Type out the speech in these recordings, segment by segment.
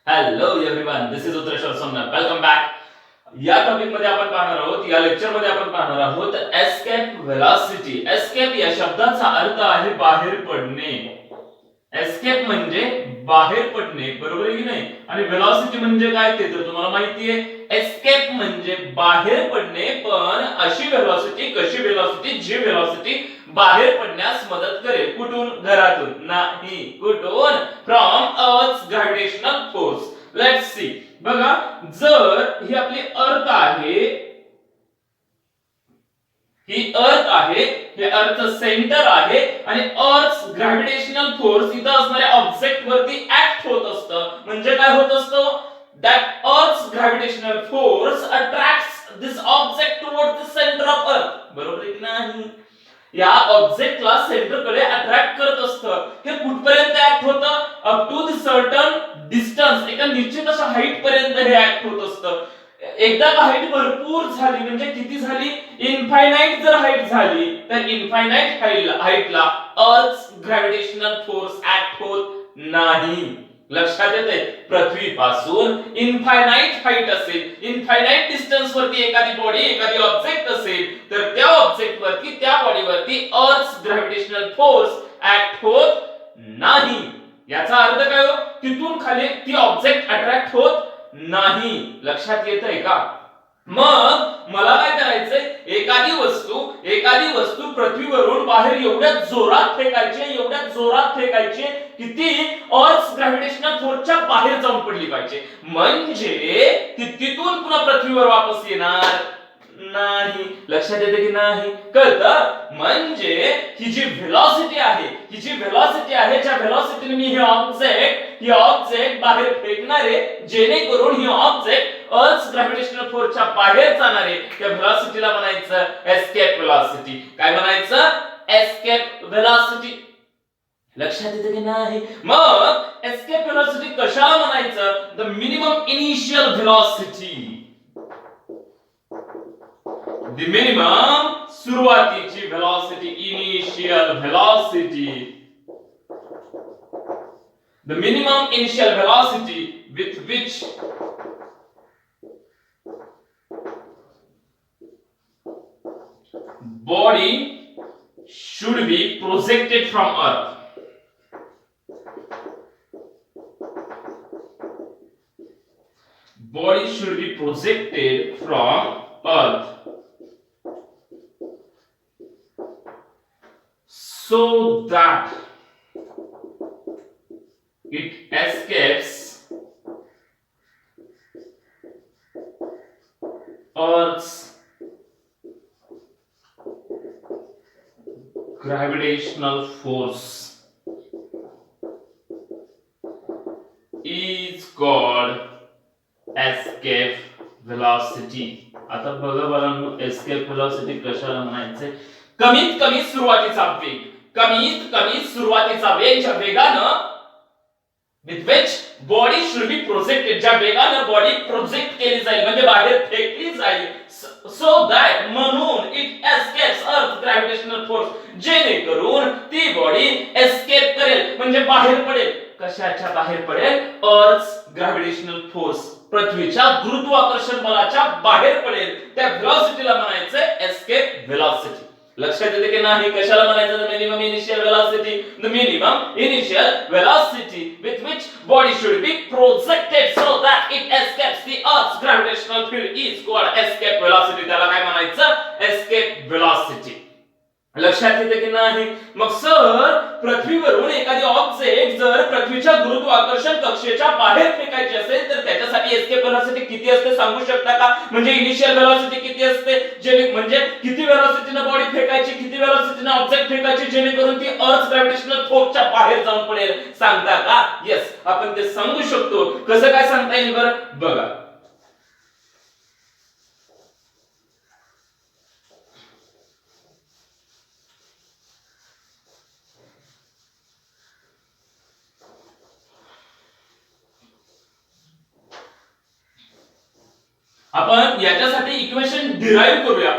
Hello everyone, this is Uttareshwar Somnath. Welcome back. या topic मध्ये आपण पाहणार आहोत, या लेक्चर मध्ये आपण पाहणार आहोत एस्केप व्हेलॉसिटी. एस्केप या शब्दाचा अर्थ आहे बाहेर पडणे. एस्केप म्हणजे बाहेर पडणे, बरोबर आहे की नाही? आणि व्हेलॉसिटी म्हणजे काय ते तर तुम्हाला माहिती आहे. एस्केप म्हणजे बाहेर पडणे, पण अशी व्हेलॉसिटी, कशी व्हेलॉसिटी, जी व्हेलॉसिटी बाहेर पडण्यास मदत करेल. कुठून? घरातून नाही. कुठून? From earth's gravitational force. Let's see. बघा, जर ही आपली अर्थ आहे, ही अर्थ आहे, हे अर्थ सेंटर आहे आणि अर्थ ग्रॅव्हिटेशनल फोर्स इथं असणाऱ्या ऑब्जेक्ट वरती ऍक्ट होत असतं. म्हणजे काय होत असतं? दॅट अर्थ gravitational force attracts this object towards the centre of earth. बरोबर आहे की नाही? या ऑब्जेक्टला सेंटरकडे अट्रॅक्ट करत असतं. हे कुठपर्यंत ऍक्ट होतं? Up to the certain distance, एका निश्चित अशा हाईट पर्यंत हे ऍक्ट होत असतं. एकदा का हाईट भरपूर झाली, म्हणजे किती झाली? इनफायनाइट जर हाईट झाली तर इनफायनाइट हाईटला अर्थ ग्रॅव्हिटेशनल फोर्स ऍक्ट होत नाही. लक्षात येते? पृथ्वीपासून इनफायनाइट हाईट असेल, इनफायनाइट डिस्टन्स वरती एखादी बॉडी, एखादी ऑब्जेक्ट असेल, तर त्या ऑब्जेक्ट वरती, त्या बॉडी वरती अर्थ ग्रॅव्हिटेशनल फोर्स ऍक्ट होत नाही. याचा अर्थ काय हो? तिथून खाली ती ऑब्जेक्ट अट्रॅक्ट होत नाही. लक्षात येतंय का? मग मला काय करायचंय? एखादी वस्तू पृथ्वीवरून बाहेर एवढ्या जोरात फेकायची, एवढ्या जोरात फेकायची की ती अर्थ ग्रॅव्हिटेशनल फोर्सच्या बाहेर जाऊन पडली पाहिजे. म्हणजे ती तिथून पुन्हा पृथ्वीवर वापस येणार नाही. लक्षात येते की नाही? कळतं? म्हणजे ही जी व्हेलॉसिटी आहे, ही जी व्हेलॉसिटी आहे, ज्या व्हेलॉसिटीने मी ही ऑब्जेक्ट बाहेर फेकणार आहे, जेणेकरून ही ऑब्जेक्ट अर्थ ग्रॅव्हिटेशनल फोर्सच्या बाहेर जाणार आहे, त्या व्हेलॉसिटीला म्हणायचं एस्केप व्हेलॉसिटी. काय म्हणायचं? Escape velocity. लक्षात येते की नाही? मग एस्केप व्हेलॉसिटी कशाला म्हणायचं? The minimum initial velocity. The minimum सुरुवातीची velocity, initial velocity. The minimum initial velocity with which body should be projected from earth. Body should be projected from earth so that it escapes Earth's gravitational force is called escape velocity. आता बघा बाळांनो, escape velocity कशाला म्हणायचे? कमीत कमी सुरुवातीचा वेग, कमीत कमी सुरुवातीचा वेग, ज्या वेगानं with which body should be projected, ज्या वेगानं बॉडी प्रोजेक्ट केली जाईल, म्हणजे बाहेर फेकली जाईल, so that म्हणून it escapes earth gravitational force, जेणेकरून ती बॉडी एस्केप करेल, म्हणजे बाहेर पडेल. कशाच्या बाहेर पडेल? अर्थ ग्रॅव्हिटेशनल फोर्स, पृथ्वीच्या गुरुत्वाकर्षण बलाच्या बाहेर पडेल. त्या व्हेलॉसिटीला म्हणायचं एस्केप व्हेलॉसिटी. लक्षात येते की नाही? कशाला म्हणायचं? The minimum initial velocity. The minimum initial velocity with which body should be projected so that it escapes the earth's gravitational field is called escape velocity. त्याला काय म्हणायचं? Escape velocity. लक्षात येते की नाही? मग सर, पृथ्वीवरून एखादी ऑब्जेक्ट जर पृथ्वीच्या गुरुत्वाकर्षण कक्षेच्या बाहेर फेकायची असेल तर त्याच्यासाठी एस्केप व्हेलॉसिटी किती असते सांगू शकता का? म्हणजे इनिशियल व्हेलॉसिटी किती असते, जे म्हणजे किती व्हेलॉसिटीने बॉडी फेकायची, किती व्हेलॉसिटीने ऑब्जेक्ट फेकायची जेणेकरून ती अर्थ ग्रॅव्हिटेशनल फोर्सच्या बाहेर जाऊन पडेल, सांगता का? येस, आपण ते सांगू शकतो. कसं काय सांगता येईल बरं? बघा, आपण याच्यासाठी इक्वेशन डिराइव्ह करूया.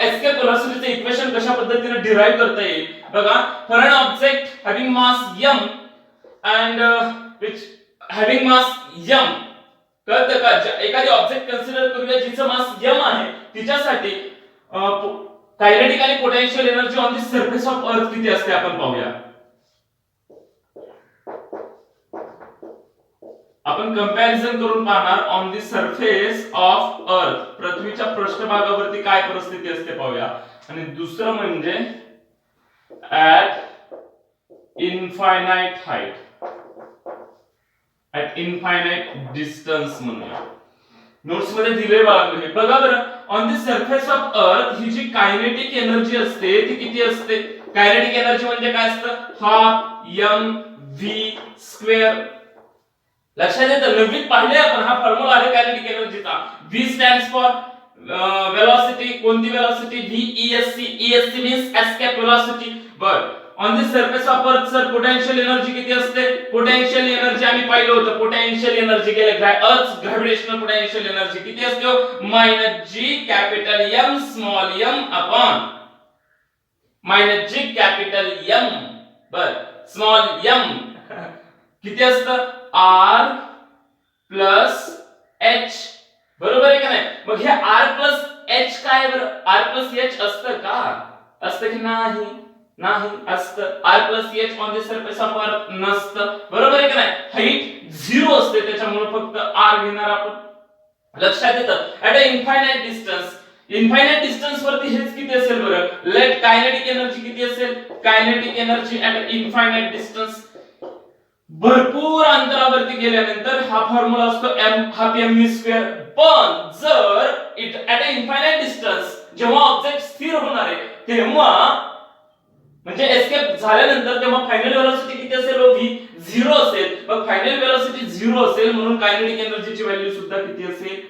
एस्केप व्हेलॉसिटीचे इक्वेशन कशा पद्धतीने डिराइव्ह करता येईल बघा. For an object having mass m and which having mass m, कळतं का? एखादी ऑब्जेक्ट कन्सिडर करूया जिचं मास m आहे, तिच्यासाठी कायनेटिक आणि potential energy on the surface of अर्थ किती असते आपण पाहूया. आपण कंपॅरिझन करून पाहणार ऑन द सरफेस ऑफ अर्थ, पृथ्वीच्या पृष्ठभागावरती काय परिस्थिती असते पाहूया. आणि दुसरं म्हणजे at infinite height, at infinite distance म्हणूया. नोट्स मध्ये दिले बघा बरं. ऑन द सरफेस ऑफ अर्थ ही जी कायनेटिक एनर्जी असते ती किती असते? कायनेटिक एनर्जी म्हणजे काय असतं? Half M V square. लक्षात येतं? नवीन पाहिले आपण, हा फॉर्म्युला आहे कायनेटिक एनर्जीचा. V stands for velocity. कोणती velocity? VESC. ESC means escape velocity. But on the surface of earth sir potential energy किती असते? पोटेन्शियल एनर्जी आम्ही पाहिलं होतं. पोटेन्शियल एनर्जी गेले अर्थ ग्रॅव्हिटेशनल पोटेन्शियल एनर्जी किती असते? Minus G capital M small M upon minus G capital M bar small M किती असतं? R plus H. बरोबर आहे का नाही? मग हे आर प्लस एच काय बरं? आर प्लस एच असतं का? असतं की नाही? नाही असतं. R plus H on the surface of earth नसतं. बरोबर आहे का नाही? हाईट 0 असते, त्याच्यामुळे फक्त आर घेणार आपण. लक्षात येतं? At a infinite distance, infinite distance वरती हेच किती असेल बरं? लेट कायनेटिक एनर्जी किती असेल? Kinetic energy at a infinite distance, भरपूर अंतरावरती गेल्यानंतर हा फॉर्म्युला असतो m हाफ mv स्क्वेअर. पण जर ऍट अ इनफायनाइट डिस्टन्स जेव्हा ऑब्जेक्ट स्थिर होणार आहे तेव्हा म्हणजे एस्केप झाल्यानंतर तेव्हा फायनल वेलोसिटी किती असेल? v 0 असेल. मग फायनल वेलोसिटी 0 असेल म्हणून कायनेटिक एनर्जीची व्हॅल्यू सुद्धा किती असेल?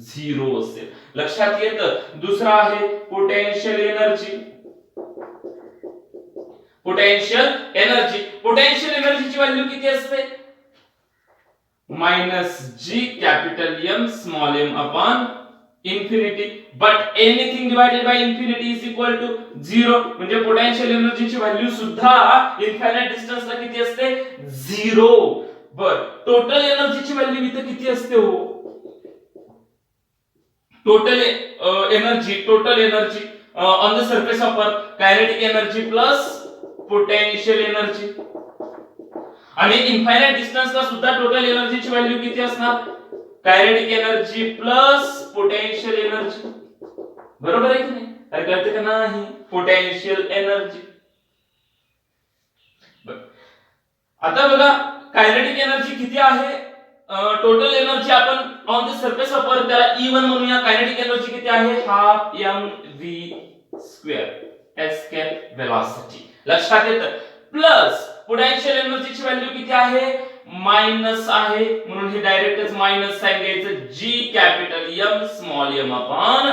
0 असेल. लक्षात येतं? दुसरा आहे potential energy. Potential energy, potential एनर्जीची व्हॅल्यू किती असते? Minus G capital M small M upon infinity. But anything divided by infinity is equal to 0. म्हणजे पोटेन्शियल एनर्जीची व्हॅल्यू सुद्धा इनफायनाइट डिस्टन्सला किती असते? 0. बर टोटल एनर्जीची व्हॅल्यू इथे किती असते हो? Total energy on the surface of earth, kinetic energy plus potential energy. आणि इनफायनाइट डिस्टन्सला सुद्धा टोटल एनर्जीची व्हॅल्यू किती असणार? Kinetic energy plus potential energy. बरोबर आहे की नाही? काय कळते का नाही? Potential energy. आता बघा कायनेटिक एनर्जी किती आहे? टोटल एनर्जी आपण on the surface of earth त्याला E1 म्हणूया. कायनेटिक एनर्जी किती आहे? Half M V square escape velocity. लक्षात येतं? प्लस पोटेन्शियल एनर्जीची व्हॅल्यू किती आहे? मायनस आहे म्हणून हे डायरेक्टच मायनस साइन घ्यायचं. G capital M small M upon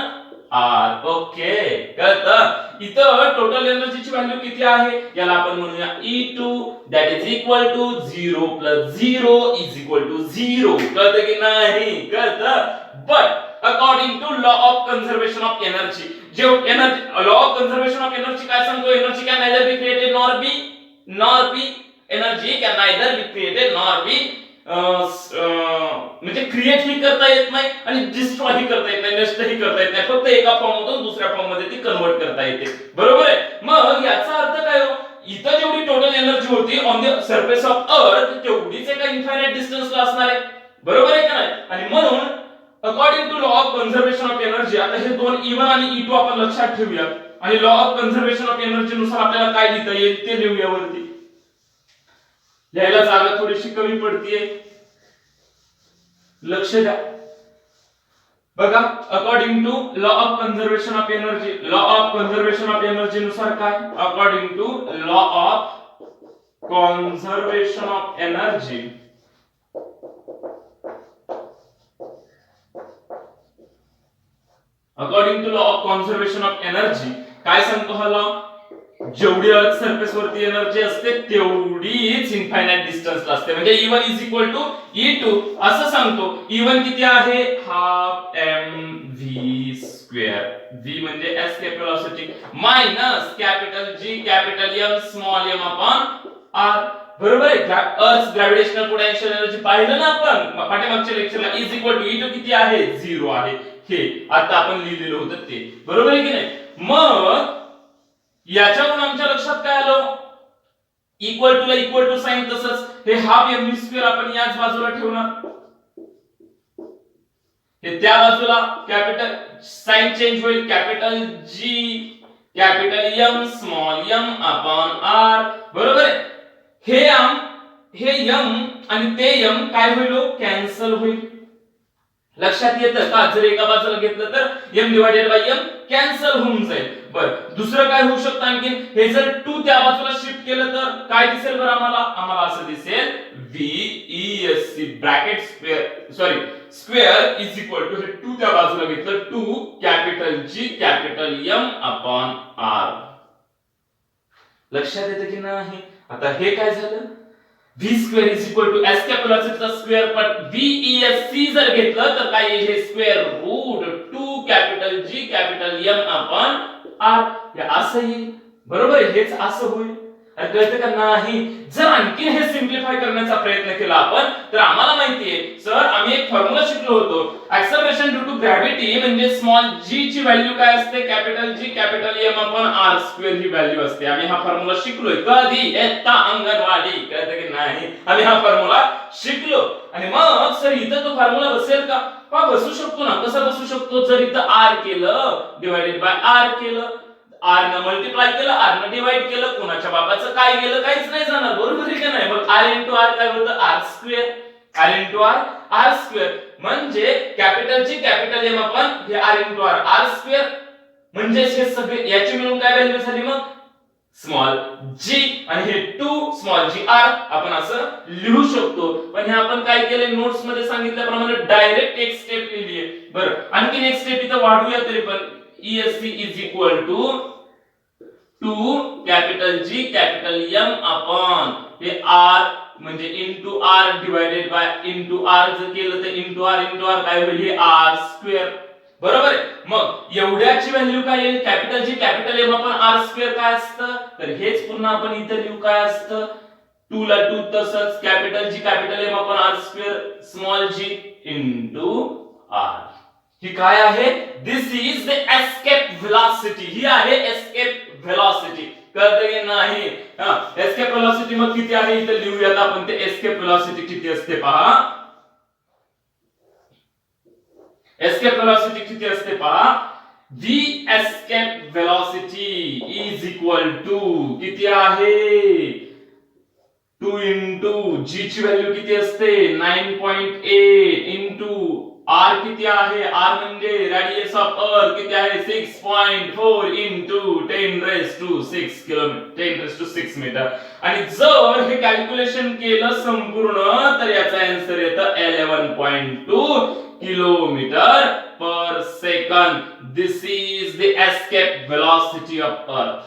R. Okay कळतं? इथं टोटल एनर्जीची व्हॅल्यू किती आहे? याला आपण म्हणूया E2 that is equal to 0 plus 0 is equal to 0. कळतं की नाही? कळतं? But according to law of conservation of energy, जे energy law of conservation of energy काय सांगतो? Energy can neither be created nor be energy can neither be created nor be म्हणजे create ही करता येत नाही आणि डिस्ट्रॉय ही करता येत नाही, नष्ट ही करता येत नाही. फक्त एका फॉर्म मधून दुसऱ्या फॉर्म मध्ये ती कन्वर्ट करता येते. बरोबर आहे? मग याचा अर्थ काय हो? इथं जेवढी टोटल एनर्जी होती ऑन द सरफेस ऑफ अर्थ तेवढीच एका इनफायनाइट डिस्टन्सला असणार आहे. बरोबर आहे का नाही? आणि म्हणून according to law of conservation of energy, आता हे दोन E1 आणि E2 आपण लक्षात ठेवूया आणि law of conservation of energy नुसार आपल्याला काय लिहिता येईल ते लिहूया वरती. लिहायला जागा थोडीशी कमी पडतीये, लक्ष द्या. बघा according to law of conservation of energy, law of conservation of energy नुसार काय? According to law of conservation of energy, according to law of conservation of energy काय सांगतो हा लॉ? जेवढी अर्थ सरफेस वरती एनर्जी असते तेवढीच इनफायनाइट डिस्टन्सला असते. म्हणजे E1 is equal to E2 असं सांगतो. E1 किती आहे? Half mv square. v म्हणजे escape velocity minus capital G capital M small m upon r. बरोबर आहे. अर्थ ग्रॅव्हिटेशनल पोटेन्शियल एनर्जी पाहिलं ना आपण पाठीमागच्या लेक्चरला इज इक्वल टू E2 किती आहे 0 आहे. हे आता आपण लिहिलेलं होतं ते बरोबर आहे की नाही. मग याच्यावरून आमच्या लक्षात काय आलं इक्वल टू ला इक्वल टू साइन तसंच हे हाफ mv स्क्वेअर आपण याच बाजूला ठेवणार हे त्या बाजूला कॅपिटल साइन चेंज होईल capital G capital M small m upon r बरोबर आहे. हे m आणि ते m काय होईल कॅन्सल होईल. लक्षात येतं का जर एका बाजूला घेतलं तर m divided by m cancel होऊन जाईल. बरं दुसरं काय होऊ शकतं आणखी हे जर 2 त्या बाजूला शिफ्ट केलं तर काय दिसेल बरं आम्हाला असं दिसेल VESC bracket square is equal to हे 2 त्या बाजूला घेतलं 2 capital G capital M upon R. लक्षात येतं की नाही. आता हे काय झालं v square is equal to escape व्हेलॉसिटीचा स्क्वेअर पण VESC जर घेतलं तर काय हे square root 2 capital G capital M upon R हे असं येईल बरोबर हेच असं होईल. कळतं का नाही. जर आणखी हे सिम्प्लिफाय करण्याचा प्रयत्न केला आपण तर आम्हाला माहितीये सर आम्ही एक फॉर्म्युला शिकलो होतो ऍक्सेलरेशन ड्यू टू ग्रॅव्हिटी म्हणजे स्मॉल g ची व्हॅल्यू काय असते capital G capital M upon R square ही व्हॅल्यू असते. आम्ही हा फॉर्म्युला शिकलोय कधी इयत्ता अंगणवाडी. कळतं की नाही. आम्ही हा फॉर्म्युला शिकलो आणि मग सर इथं तो फॉर्म्युला बसेल का बसू शकतो ना. कसं बसू शकतो जर इथं r केलं डिवाइडेड बाय r केलं r न मल्टिप्लाय केलं r न डिवाइड केलं कोणाच्या बापाचं काय गेलं काहीच नाही जाणार बरोबर आहे का नाही. मग r * r काय होतं r स्क्वेअर r स्क्वेअर म्हणजे capital G capital M upon हे r * r स्क्वेअर म्हणजे हे सगळे याची मिळून काय व्हॅल्यू झाली मग स्मॉल g आणि हे 2 स्मॉल g r आपण असं लिहू शकतो. पण हे आपण काय केले नोट्स मध्ये सांगितल्याप्रमाणे डायरेक्ट एक स्टेप लिहिली आहे. बरं आणखी एक स्टेप इथं वाढवूया तरी पण ESC is equal to 2 capital G capital M upon हे R म्हणजे into R divided by into R जर केलं तर इनटू R काय होईल हे R स्क्वेअर बरोबर आहे. मग एवढ्याची व्हॅल्यू काय येईल capital G capital M upon R square काय असतं तर हेच पुन्हा आपण इथे लिहू काय असतं 2 ला 2 तसंच capital G capital M upon R square small g into R. ही काय आहे दिस इज द एस्केप व्हेलॉसिटी. ही आहे एस्केप व्हेलॉसिटी. कळतं की नाही. एस्केप व्हेलॉसिटी मग किती आहे इथे लिहूयात आपण ते एस्केप व्हेलॉसिटी किती असते पहा. एस्केप व्हेलॉसिटी किती असते पहा v escape velocity is equal to किती आहे 2 इंटू g ची व्हॅल्यू किती असते 9.8 इंटू R किती आहे R म्हणजे रेडियस ऑफ अर्थ किती आहे 6.4 into 10⁻⁶ किलोमीटर 10⁻⁶ मीटर आणि जर हे कॅल्क्युलेशन केलं संपूर्ण तर याचा आन्सर येतं 11.2 kilometre per second. This is the escape velocity of earth.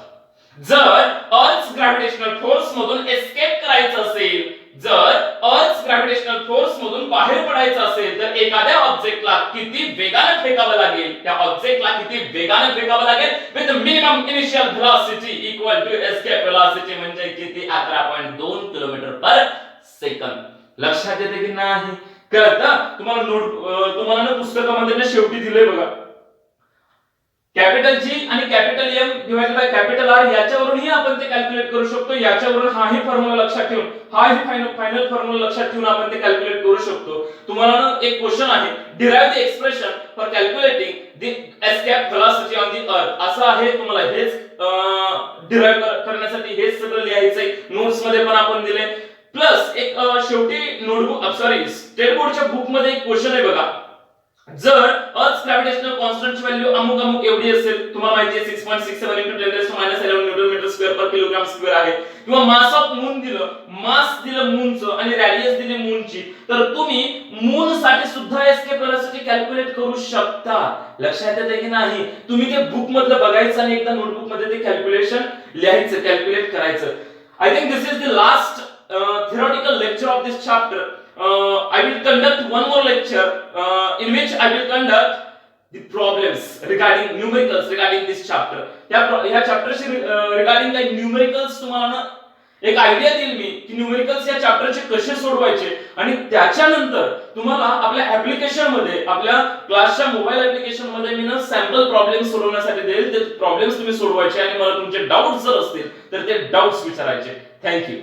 जर अर्थ ग्रॅव्हिटेशनल फोर्स मधून एस्केप करायचं असेल जर अर्थ ग्रॅव्हिटेशनल फोर्स मधून बाहेर पडायचं असेल तर एखाद्या ऑब्जेक्टला किती वेगाने फेकावं लागेल त्या ऑब्जेक्टला किती वेगाने फेकावं लागेल with minimum initial velocity equal to escape velocity म्हणजे किती 11.2 किलोमीटर पर सेकंद. लक्षात येते की नाही. कळतं तुम्हाला ना पुस्तकामध्ये शेवटी दिलंय बघा कॅपिटल G आणि capital M divided by capital R याच्यावरूनही आपण ते कॅल्क्युलेट करू शकतो. याच्यावरून हाही फॉर्म्युला लक्षात ठेवून हाही फायनल फॉर्म्युला लक्षात ठेवून आपण ते कॅल्क्युलेट करू शकतो. तुम्हाला ना एक क्वेश्चन आहे derive the expression for calculating the escape velocity on the earth असं आहे. तुम्हाला हेच डिराइव्ह करण्यासाठी हेच सगळं लिहायचंय. नोट्स मध्ये पण आपण दिले प्लस एक शेवटी नोटबुक स्टेट बोर्डच्या बुक मध्ये एक क्वेश्चन आहे बघा जर अर्थ ग्रॅव्हिटेशनल कॉन्स्टंटची व्हॅल्यू अमुक एवढी असेल तुम्हाला माहिती आहे 6.67 into 10⁻11 न्यूटन मीटर स्क्वेअर पर किलोग्राम स्क्वेअर आहे किंवा मास ऑफ मून मास दिलं मूनचं आणि रेडियस दिली मूनची तर तुम्ही मून साठी सुद्धा एस्केप व्हेलॉसिटी कॅल्क्युलेट करू शकता. लक्षात येते की नाही. तुम्ही ते बुक मधलं बघायचं आणि एकदा नोटबुक मध्ये ते कॅल्क्युलेशन लिहायचं कॅल्क्युलेट करायचं. I think this is the last theoretical lecture of this chapter. I will conduct one more lecture in which I will conduct the problems regarding numericals regarding this chapter. या चॅप्टरशी regarding काही numericals तुम्हाला एक idea देईल मी की numericals या चॅप्टरचे कसे सोडवायचे, आणि त्याच्यानंतर तुम्हाला आपल्या ऍप्लिकेशन मध्ये, आपल्या क्लासच्या मोबाईल ऍप्लिकेशन मध्ये मी ना सॅम्पल प्रॉब्लेम सोडवण्यासाठी देईल. ते प्रॉब्लेम्स तुम्ही सोडवायचे आणि मला तुमचे डाऊट्स जर असतील तर ते डाऊट्स विचारायचे. थँक्यू.